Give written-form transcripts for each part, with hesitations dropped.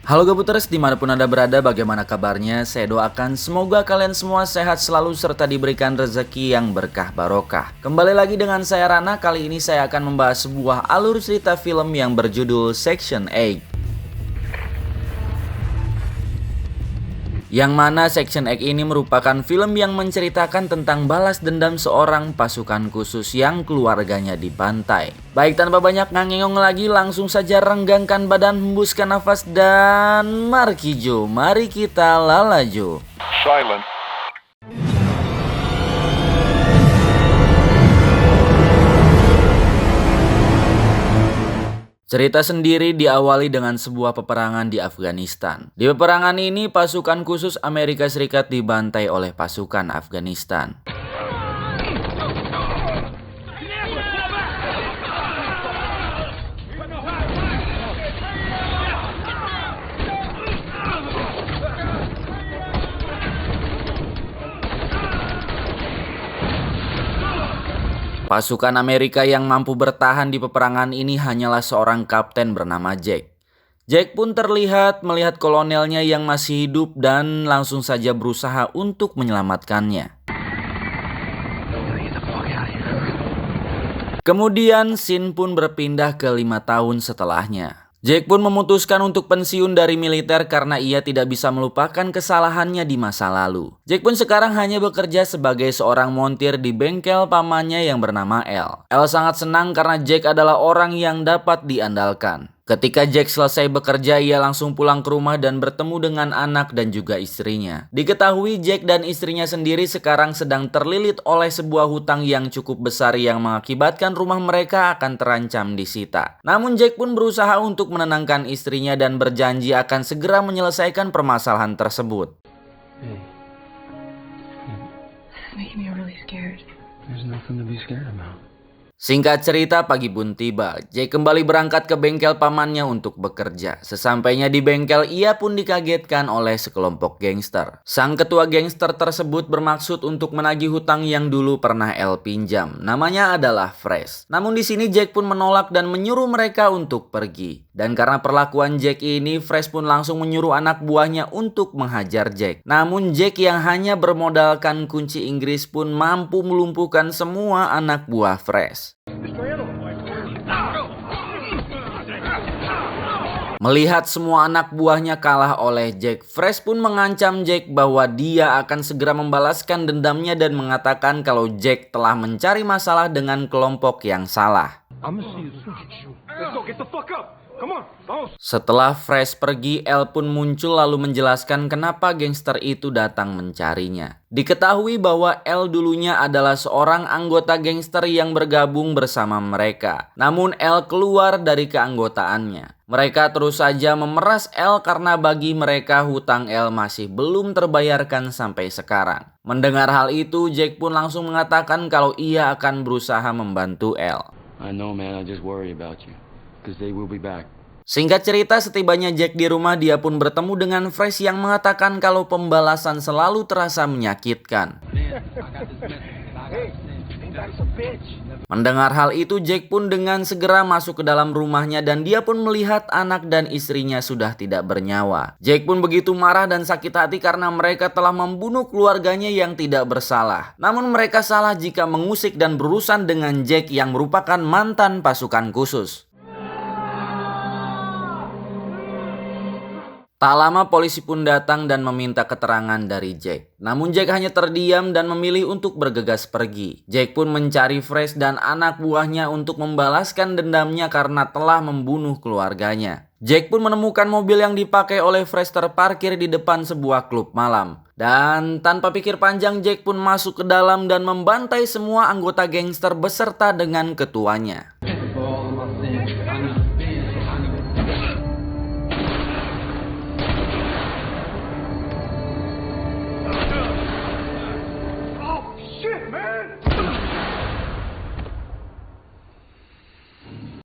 Halo Gabuters, dimanapun Anda berada, bagaimana kabarnya? Saya doakan semoga kalian semua sehat selalu serta diberikan rezeki yang berkah barokah. Kembali lagi dengan saya Rana, kali ini saya akan membahas sebuah alur cerita film yang berjudul Section 8. Yang mana Section 8 ini merupakan film yang menceritakan tentang balas dendam seorang pasukan khusus yang keluarganya dibantai. Baik, tanpa banyak ngangengong lagi, langsung saja renggangkan badan, hembuskan nafas, dan markijo, mari kita lalajo. Silent. Cerita sendiri diawali dengan sebuah peperangan di Afghanistan. Di peperangan ini, pasukan khusus Amerika Serikat dibantai oleh pasukan Afghanistan. Pasukan Amerika yang mampu bertahan di peperangan ini hanyalah seorang kapten bernama Jack. Jack pun terlihat melihat kolonelnya yang masih hidup dan langsung saja berusaha untuk menyelamatkannya. Kemudian scene pun berpindah ke 5 tahun setelahnya. Jack pun memutuskan untuk pensiun dari militer karena ia tidak bisa melupakan kesalahannya di masa lalu. Jack pun sekarang hanya bekerja sebagai seorang montir di bengkel pamannya yang bernama L. L sangat senang karena Jack adalah orang yang dapat diandalkan. Ketika Jack selesai bekerja, ia langsung pulang ke rumah dan bertemu dengan anak dan juga istrinya. Diketahui Jack dan istrinya sendiri sekarang sedang terlilit oleh sebuah hutang yang cukup besar yang mengakibatkan rumah mereka akan terancam disita. Namun Jack pun berusaha untuk menenangkan istrinya dan berjanji akan segera menyelesaikan permasalahan tersebut. Hey. Making me really scared. There's nothing to be scared about. Singkat cerita, pagi pun tiba. Jack kembali berangkat ke bengkel pamannya untuk bekerja. Sesampainya di bengkel, ia pun dikagetkan oleh sekelompok gangster. Sang ketua gangster tersebut bermaksud untuk menagih hutang yang dulu pernah L pinjam. Namanya adalah Fresh. Namun di sini Jack pun menolak dan menyuruh mereka untuk pergi. Dan karena perlakuan Jack ini, Fresh pun langsung menyuruh anak buahnya untuk menghajar Jack. Namun Jack yang hanya bermodalkan kunci Inggris pun mampu melumpuhkan semua anak buah Fresh. Melihat semua anak buahnya kalah oleh Jack, Fresh pun mengancam Jack bahwa dia akan segera membalaskan dendamnya dan mengatakan kalau Jack telah mencari masalah dengan kelompok yang salah. I'm gonna see you soon. Let's go, get the fuck up. Come on, vamos. Setelah Fresh pergi, L pun muncul lalu menjelaskan kenapa gangster itu datang mencarinya. Diketahui bahwa L dulunya adalah seorang anggota gangster yang bergabung bersama mereka. Namun L keluar dari keanggotaannya. Mereka terus saja memeras L karena bagi mereka hutang L masih belum terbayarkan sampai sekarang. Mendengar hal itu, Jack pun langsung mengatakan kalau ia akan berusaha membantu L. I know, man. I just worry about you, cause they will be back. Singkat cerita, setibanya Jack di rumah, dia pun bertemu dengan Fresh yang mengatakan kalau pembalasan selalu terasa menyakitkan. Mendengar hal itu, Jack pun dengan segera masuk ke dalam rumahnya dan dia pun melihat anak dan istrinya sudah tidak bernyawa. Jack pun begitu marah dan sakit hati karena mereka telah membunuh keluarganya yang tidak bersalah. Namun mereka salah jika mengusik dan berurusan dengan Jack yang merupakan mantan pasukan khusus. Tak lama polisi pun datang dan meminta keterangan dari Jack. Namun Jack hanya terdiam dan memilih untuk bergegas pergi. Jack pun mencari Fresh dan anak buahnya untuk membalaskan dendamnya karena telah membunuh keluarganya. Jack pun menemukan mobil yang dipakai oleh Fresh terparkir di depan sebuah klub malam. Dan tanpa pikir panjang, Jack pun masuk ke dalam dan membantai semua anggota gangster beserta dengan ketuanya.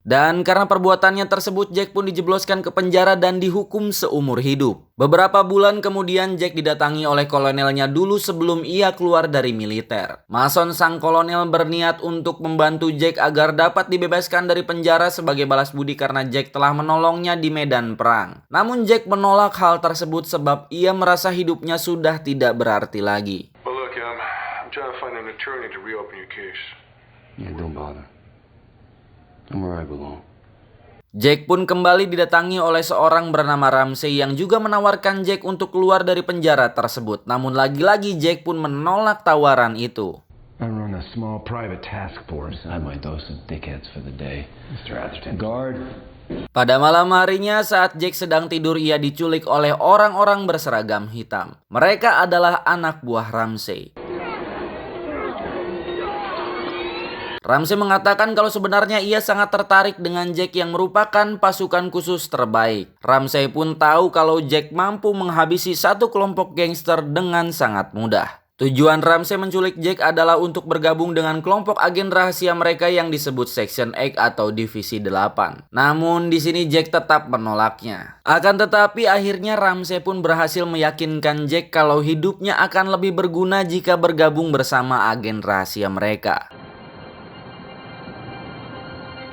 Dan karena perbuatannya tersebut, Jack pun dijebloskan ke penjara dan dihukum seumur hidup. Beberapa bulan kemudian Jack didatangi oleh kolonelnya dulu sebelum ia keluar dari militer. Mason sang kolonel berniat untuk membantu Jack agar dapat dibebaskan dari penjara sebagai balas budi karena Jack telah menolongnya di medan perang. Namun Jack menolak hal tersebut sebab ia merasa hidupnya sudah tidak berarti lagi. Well, look, I'm trying to find an attorney to reopen your case. Yeah, don't bother. I'm where I belong. Jack pun kembali didatangi oleh seorang bernama Ramsey yang juga menawarkan Jack untuk keluar dari penjara tersebut. Namun lagi-lagi Jack pun menolak tawaran itu. I run a small private task force. I have my dose of dickheads for the day. Mr. Atherton. Guard. Pada malam harinya saat Jack sedang tidur, ia diculik oleh orang-orang berseragam hitam. Mereka adalah anak buah Ramsey. Ramsey mengatakan kalau sebenarnya ia sangat tertarik dengan Jack yang merupakan pasukan khusus terbaik. Ramsey pun tahu kalau Jack mampu menghabisi satu kelompok gangster dengan sangat mudah. Tujuan Ramsey menculik Jack adalah untuk bergabung dengan kelompok agen rahasia mereka yang disebut Section 8 atau Divisi 8. Namun di sini Jack tetap menolaknya. Akan tetapi akhirnya Ramsey pun berhasil meyakinkan Jack kalau hidupnya akan lebih berguna jika bergabung bersama agen rahasia mereka.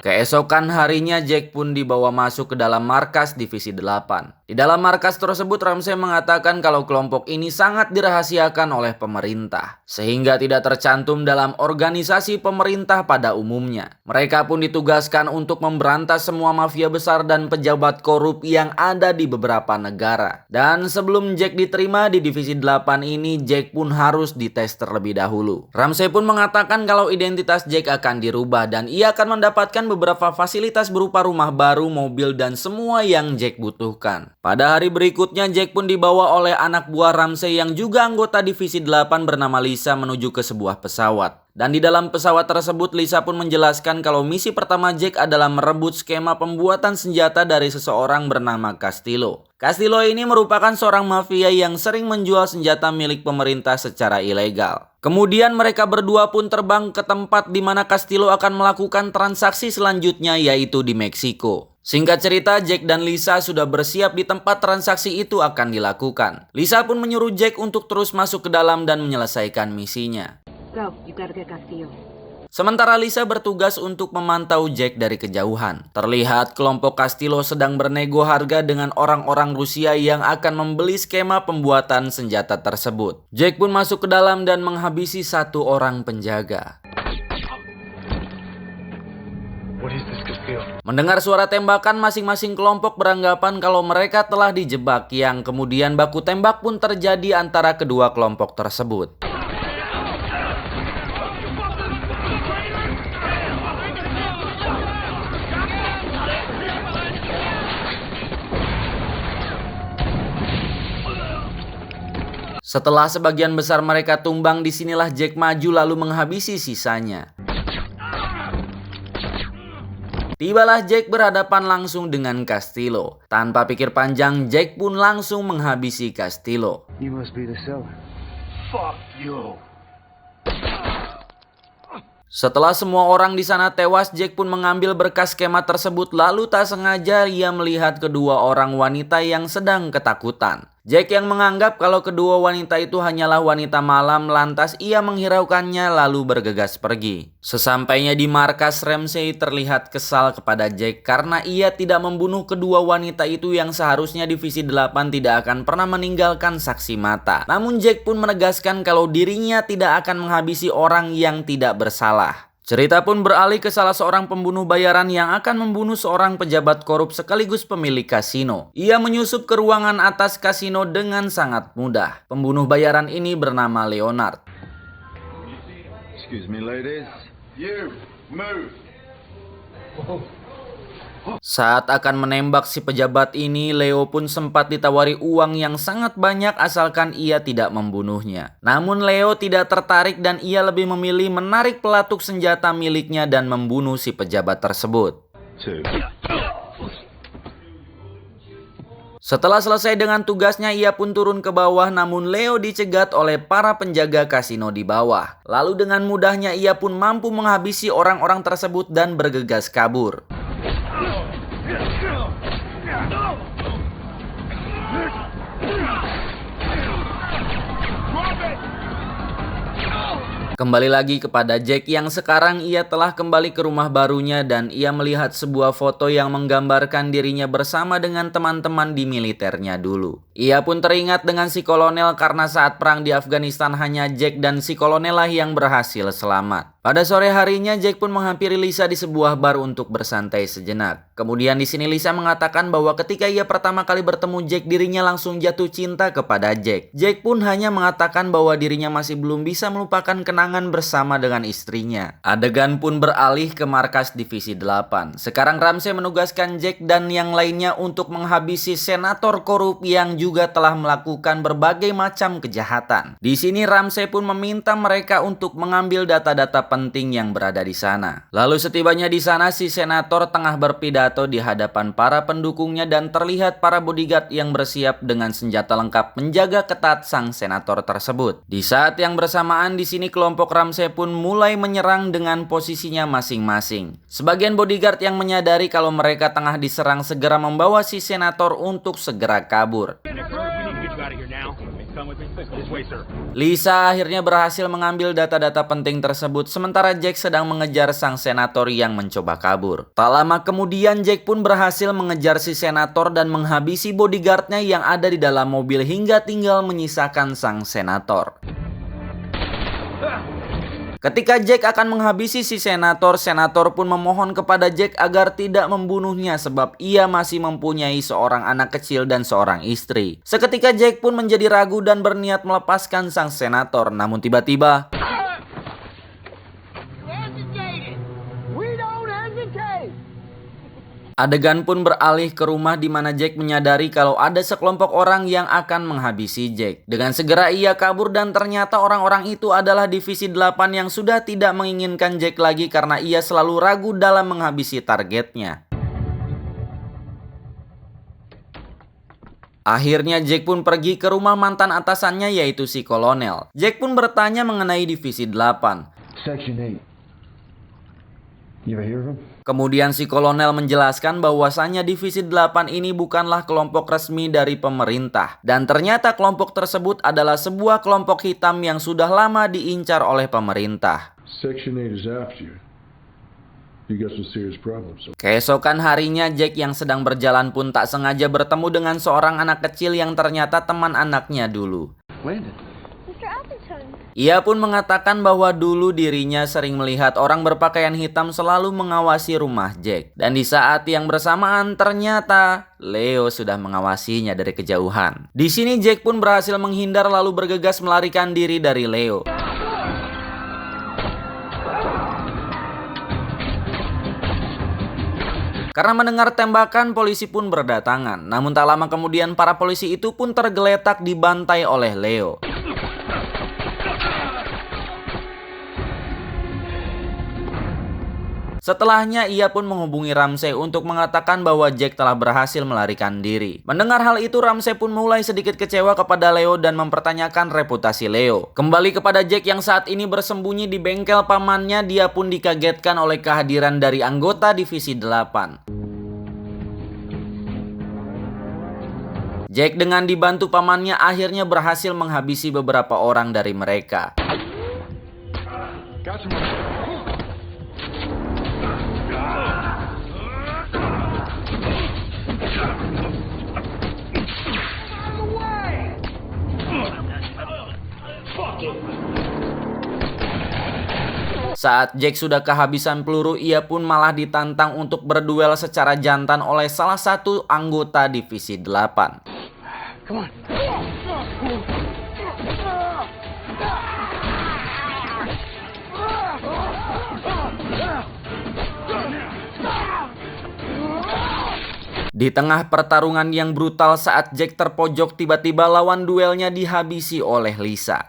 Keesokan harinya Jack pun dibawa masuk ke dalam markas Divisi 8. Di dalam markas tersebut Ramsey mengatakan kalau kelompok ini sangat dirahasiakan oleh pemerintah, sehingga tidak tercantum dalam organisasi pemerintah pada umumnya. Mereka pun ditugaskan untuk memberantas semua mafia besar dan pejabat korup yang ada di beberapa negara. Dan sebelum Jack diterima di Divisi 8 ini, Jack pun harus dites terlebih dahulu. Ramsey pun mengatakan kalau identitas Jack akan dirubah dan ia akan mendapatkan beberapa fasilitas berupa rumah baru, mobil, dan semua yang Jack butuhkan. Pada hari berikutnya, Jack pun dibawa oleh anak buah Ramsey yang juga anggota Divisi 8 bernama Lisa menuju ke sebuah pesawat. Dan di dalam pesawat tersebut, Lisa pun menjelaskan kalau misi pertama Jack adalah merebut skema pembuatan senjata dari seseorang bernama Castillo. Castillo ini merupakan seorang mafia yang sering menjual senjata milik pemerintah secara ilegal. Kemudian mereka berdua pun terbang ke tempat di mana Castillo akan melakukan transaksi selanjutnya, yaitu di Meksiko. Singkat cerita, Jack dan Lisa sudah bersiap di tempat transaksi itu akan dilakukan. Lisa pun menyuruh Jack untuk terus masuk ke dalam dan menyelesaikan misinya. Go, you gotta get Castillo. Sementara Lisa bertugas untuk memantau Jack dari kejauhan. Terlihat kelompok Castillo sedang bernego harga dengan orang-orang Rusia yang akan membeli skema pembuatan senjata tersebut. Jack pun masuk ke dalam dan menghabisi satu orang penjaga. What is this, Castillo? Mendengar suara tembakan, masing-masing kelompok beranggapan kalau mereka telah dijebak, yang kemudian baku tembak pun terjadi antara kedua kelompok tersebut. Setelah sebagian besar mereka tumbang, disinilah Jack maju lalu menghabisi sisanya. Tibalah Jack berhadapan langsung dengan Castillo. Tanpa pikir panjang, Jack pun langsung menghabisi Castillo. You must be the seller. Fuck you. Setelah semua orang di sana tewas, Jack pun mengambil berkas skema tersebut lalu tak sengaja ia melihat kedua orang wanita yang sedang ketakutan. Jack yang menganggap kalau kedua wanita itu hanyalah wanita malam, lantas ia menghiraukannya lalu bergegas pergi. Sesampainya di markas, Ramsey terlihat kesal kepada Jack karena ia tidak membunuh kedua wanita itu yang seharusnya Divisi 8 tidak akan pernah meninggalkan saksi mata. Namun Jack pun menegaskan kalau dirinya tidak akan menghabisi orang yang tidak bersalah. Cerita pun beralih ke salah seorang pembunuh bayaran yang akan membunuh seorang pejabat korup sekaligus pemilik kasino. Ia menyusup ke ruangan atas kasino dengan sangat mudah. Pembunuh bayaran ini bernama Leonard. Excuse me, ladies. You, move. Saat akan menembak si pejabat ini, Leo pun sempat ditawari uang yang sangat banyak asalkan ia tidak membunuhnya. Namun Leo tidak tertarik dan ia lebih memilih menarik pelatuk senjata miliknya dan membunuh si pejabat tersebut. Setelah selesai dengan tugasnya, ia pun turun ke bawah, namun Leo dicegat oleh para penjaga kasino di bawah. Lalu dengan mudahnya ia pun mampu menghabisi orang-orang tersebut dan bergegas kabur. Kembali lagi kepada Jack yang sekarang ia telah kembali ke rumah barunya dan ia melihat sebuah foto yang menggambarkan dirinya bersama dengan teman-teman di militernya dulu. Ia pun teringat dengan si kolonel karena saat perang di Afghanistan hanya Jack dan si kolonel lah yang berhasil selamat. Pada sore harinya Jack pun menghampiri Lisa di sebuah bar untuk bersantai sejenak. Kemudian di sini Lisa mengatakan bahwa ketika ia pertama kali bertemu Jack dirinya langsung jatuh cinta kepada Jack. Jack pun hanya mengatakan bahwa dirinya masih belum bisa melupakan kenangan bersama dengan istrinya. Adegan pun beralih ke markas Divisi 8. Sekarang Ramsey menugaskan Jack dan yang lainnya untuk menghabisi senator korup yang juga telah melakukan berbagai macam kejahatan. Di sini Ramsey pun meminta mereka untuk mengambil data-data penting yang berada di sana. Lalu setibanya di sana si senator tengah berpidato di hadapan para pendukungnya dan terlihat para bodyguard yang bersiap dengan senjata lengkap menjaga ketat sang senator tersebut. Di saat yang bersamaan di sini kelompok Ramsey pun mulai menyerang dengan posisinya masing-masing. Sebagian bodyguard yang menyadari kalau mereka tengah diserang segera membawa si senator untuk segera kabur. Lisa akhirnya berhasil mengambil data-data penting tersebut sementara Jack sedang mengejar sang senator yang mencoba kabur. Tak lama kemudian Jack pun berhasil mengejar si senator dan menghabisi bodyguardnya yang ada di dalam mobil hingga tinggal menyisakan sang senator. Ketika Jack akan menghabisi si senator, senator pun memohon kepada Jack agar tidak membunuhnya sebab ia masih mempunyai seorang anak kecil dan seorang istri. Seketika Jack pun menjadi ragu dan berniat melepaskan sang senator, namun tiba-tiba adegan pun beralih ke rumah di mana Jack menyadari kalau ada sekelompok orang yang akan menghabisi Jack. Dengan segera ia kabur dan ternyata orang-orang itu adalah Divisi 8 yang sudah tidak menginginkan Jack lagi karena ia selalu ragu dalam menghabisi targetnya. Akhirnya Jack pun pergi ke rumah mantan atasannya yaitu si kolonel. Jack pun bertanya mengenai Divisi 8. Section 8. You ever hear of him? Kemudian si kolonel menjelaskan bahwasannya Divisi 8 ini bukanlah kelompok resmi dari pemerintah. Dan ternyata kelompok tersebut adalah sebuah kelompok hitam yang sudah lama diincar oleh pemerintah. Section 8 is after you. You got some serious problems. Keesokan harinya Jack yang sedang berjalan pun tak sengaja bertemu dengan seorang anak kecil yang ternyata teman anaknya dulu. Landon. Mr. Appleton. Ia pun mengatakan bahwa dulu dirinya sering melihat orang berpakaian hitam selalu mengawasi rumah Jack. Dan di saat yang bersamaan ternyata Leo sudah mengawasinya dari kejauhan. Di sini Jack pun berhasil menghindar lalu bergegas melarikan diri dari Leo. Karena mendengar tembakan, polisi pun berdatangan. Namun tak lama kemudian para polisi itu pun tergeletak dibantai oleh Leo. Setelahnya ia pun menghubungi Ramsey untuk mengatakan bahwa Jack telah berhasil melarikan diri. Mendengar hal itu Ramsey pun mulai sedikit kecewa kepada Leo dan mempertanyakan reputasi Leo. Kembali kepada Jack yang saat ini bersembunyi di bengkel pamannya, dia pun dikagetkan oleh kehadiran dari anggota Divisi 8. Jack dengan dibantu pamannya akhirnya berhasil menghabisi beberapa orang dari mereka. Saat Jack sudah kehabisan peluru, ia pun malah ditantang untuk berduel secara jantan oleh salah satu anggota Divisi 8. Come on. Di tengah pertarungan yang brutal saat Jack terpojok, tiba-tiba lawan duelnya dihabisi oleh Lisa.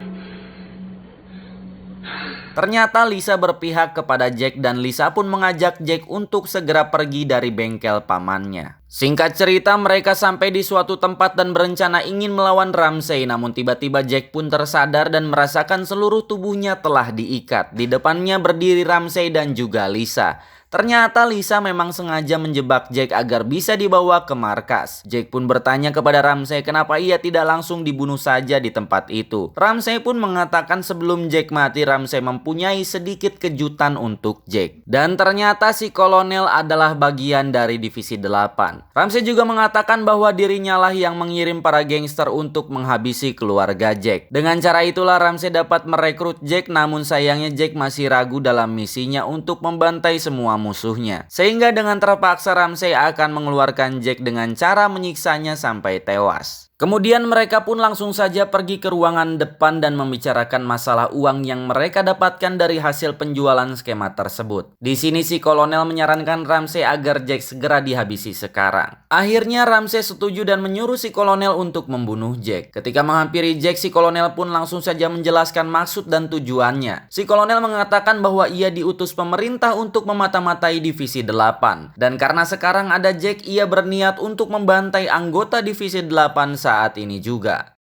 Ternyata Lisa berpihak kepada Jack dan Lisa pun mengajak Jack untuk segera pergi dari bengkel pamannya. Singkat cerita, mereka sampai di suatu tempat dan berencana ingin melawan Ramsey, namun tiba-tiba Jack pun tersadar dan merasakan seluruh tubuhnya telah diikat. Di depannya berdiri Ramsey dan juga Lisa. Ternyata Lisa memang sengaja menjebak Jack agar bisa dibawa ke markas. Jack pun bertanya kepada Ramsey kenapa ia tidak langsung dibunuh saja di tempat itu. Ramsey pun mengatakan sebelum Jack mati, Ramsey mempunyai sedikit kejutan untuk Jack. Dan ternyata si kolonel adalah bagian dari Divisi 8. Ramsey juga mengatakan bahwa dirinya lah yang mengirim para gangster untuk menghabisi keluarga Jack. Dengan cara itulah Ramsey dapat merekrut Jack, namun sayangnya Jack masih ragu dalam misinya untuk membantai semua musuhnya. Sehingga dengan terpaksa Ramsey akan mengeluarkan Jack dengan cara menyiksanya sampai tewas. Kemudian mereka pun langsung saja pergi ke ruangan depan dan membicarakan masalah uang yang mereka dapatkan dari hasil penjualan skema tersebut. Di sini si kolonel menyarankan Ramsey agar Jack segera dihabisi sekarang. Akhirnya Ramsey setuju dan menyuruh si kolonel untuk membunuh Jack. Ketika menghampiri Jack, si kolonel pun langsung saja menjelaskan maksud dan tujuannya. Si kolonel mengatakan bahwa ia diutus pemerintah untuk memata-matai Divisi 8. Dan karena sekarang ada Jack, ia berniat untuk membantai anggota Divisi 8 saat ini juga.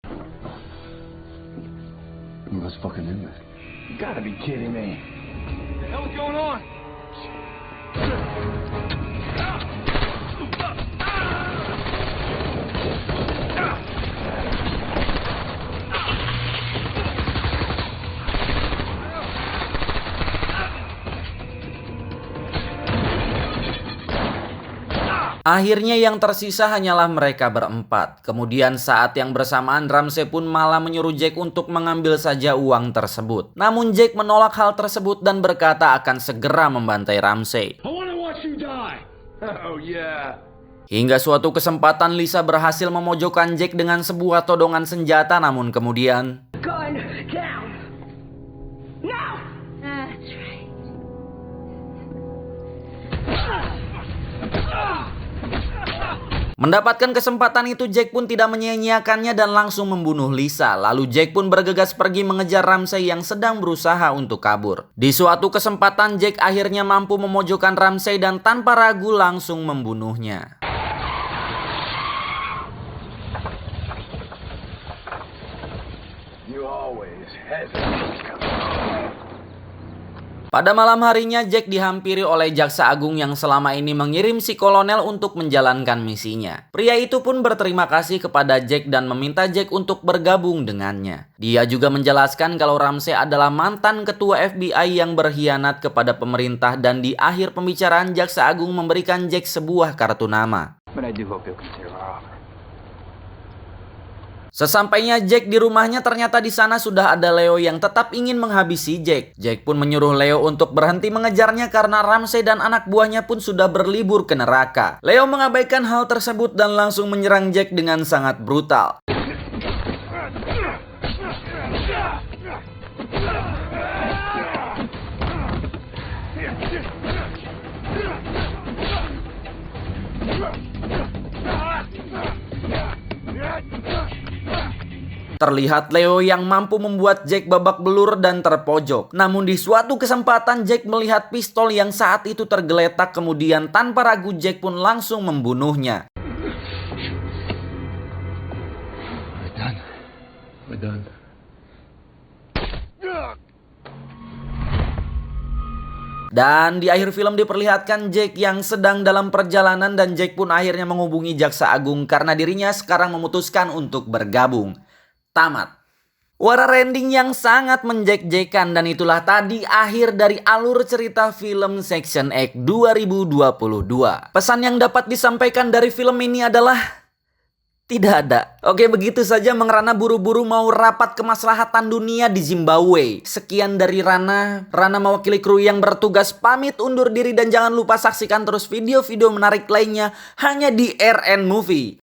Let's fucking do this. You gotta be kidding me. What the hell is going on? Akhirnya yang tersisa hanyalah mereka berempat. Kemudian saat yang bersamaan Ramsey pun malah menyuruh Jack untuk mengambil saja uang tersebut. Namun Jack menolak hal tersebut dan berkata akan segera membantai Ramsey. I wanna watch you die. Oh yeah. Hingga suatu kesempatan Lisa berhasil memojokkan Jack dengan sebuah todongan senjata, namun kemudian Gun down. Now. That's right. mendapatkan kesempatan itu, Jack pun tidak menyia-nyiakannya dan langsung membunuh Lisa. Lalu Jack pun bergegas pergi mengejar Ramsey yang sedang berusaha untuk kabur. Di suatu kesempatan Jack akhirnya mampu memojokkan Ramsey dan tanpa ragu langsung membunuhnya. You always hesitate. Pada malam harinya Jack dihampiri oleh jaksa agung yang selama ini mengirim si kolonel untuk menjalankan misinya. Pria itu pun berterima kasih kepada Jack dan meminta Jack untuk bergabung dengannya. Dia juga menjelaskan kalau Ramsey adalah mantan ketua FBI yang berkhianat kepada pemerintah, dan di akhir pembicaraan jaksa agung memberikan Jack sebuah kartu nama. But I do hope you'll consider our offer. Sesampainya Jack di rumahnya, ternyata di sana sudah ada Leo yang tetap ingin menghabisi Jack. Jack pun menyuruh Leo untuk berhenti mengejarnya karena Ramsey dan anak buahnya pun sudah berlibur ke neraka. Leo mengabaikan hal tersebut dan langsung menyerang Jack dengan sangat brutal. Terlihat Leo yang mampu membuat Jack babak belur dan terpojok. Namun di suatu kesempatan Jack melihat pistol yang saat itu tergeletak, kemudian tanpa ragu Jack pun langsung membunuhnya. We're done. Dan di akhir film diperlihatkan Jack yang sedang dalam perjalanan, dan Jack pun akhirnya menghubungi jaksa agung karena dirinya sekarang memutuskan untuk bergabung. Tamat. What a ending yang sangat menjek-jekan, dan itulah tadi akhir dari alur cerita film Section X 2022. Pesan yang dapat disampaikan dari film ini adalah tidak ada. Oke, begitu saja Rana buru-buru mau rapat kemaslahatan dunia di Zimbabwe. Sekian dari Rana mewakili kru yang bertugas pamit undur diri, dan jangan lupa saksikan terus video-video menarik lainnya hanya di RN Movie.